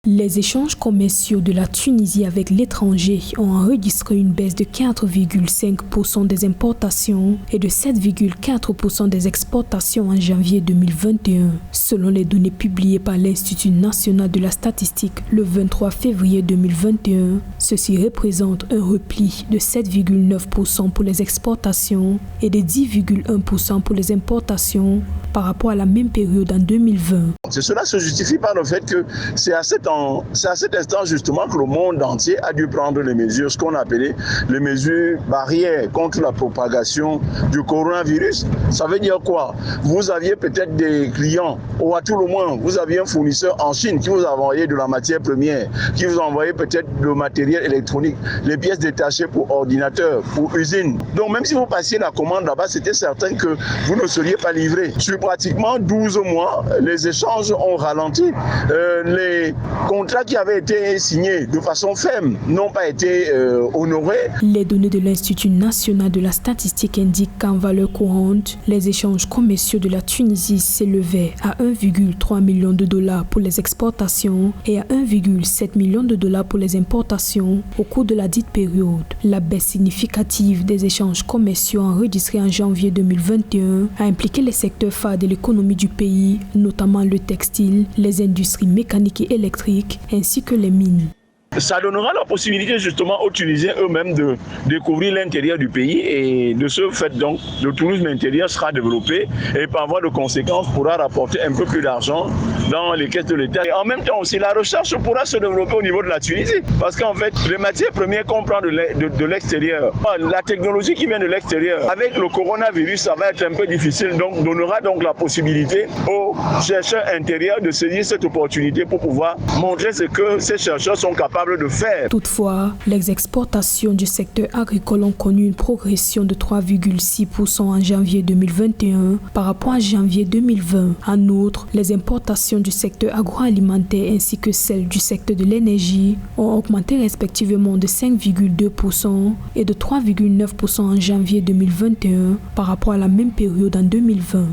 Les échanges commerciaux de la Tunisie avec l'étranger ont enregistré une baisse de 4,5% des importations et de 7,4% des exportations en janvier 2021, selon les données publiées par l'Institut national de la statistique le 23 février 2021. Ceci représente un repli de 7,9% pour les exportations et de 10,1% pour les importations par rapport à la même période en 2020. Cela se justifie par le fait que c'est à cet instant justement que le monde entier a dû prendre les mesures, ce qu'on appelait les mesures barrières contre la propagation du coronavirus. Ça veut dire quoi? Vous aviez peut-être des clients, ou à tout le moins, vous aviez un fournisseur en Chine qui vous a envoyé de la matière première, qui vous a envoyé peut-être le matériel électronique, les pièces détachées pour ordinateurs, pour usines. Donc même si vous passiez la commande là-bas, c'était certain que vous ne seriez pas livré. Sur pratiquement 12 mois, les échanges ont ralenti. Les contrats qui avaient été signés de façon ferme n'ont pas été honorés. Les données de l'Institut national de la statistique indiquent qu'en valeur courante, les échanges commerciaux de la Tunisie s'élevaient à 1,3 million de dollars pour les exportations et à 1,7 million de dollars pour les importations au cours de la dite période. La baisse significative des échanges commerciaux enregistrés en janvier 2021 a impliqué les secteurs phares de l'économie du pays, notamment le textile, les industries mécaniques et électriques, ainsi que les mines. Ça donnera la possibilité justement aux Tunisiens eux-mêmes de découvrir l'intérieur du pays et de ce fait donc le tourisme intérieur sera développé et par voie de conséquence pourra rapporter un peu plus d'argent dans les caisses de l'État. Et en même temps aussi la recherche pourra se développer au niveau de la Tunisie parce qu'en fait les matières premières qu'on prend de l'extérieur, la technologie qui vient de l'extérieur, avec le coronavirus ça va être un peu difficile, donc donnera donc la possibilité aux chercheurs intérieurs de saisir cette opportunité pour pouvoir montrer ce que ces chercheurs sont capables de faire. Toutefois, les exportations du secteur agricole ont connu une progression de 3,6% en janvier 2021 par rapport à janvier 2020. En outre, les importations du secteur agroalimentaire ainsi que celles du secteur de l'énergie ont augmenté respectivement de 5,2% et de 3,9% en janvier 2021 par rapport à la même période en 2020.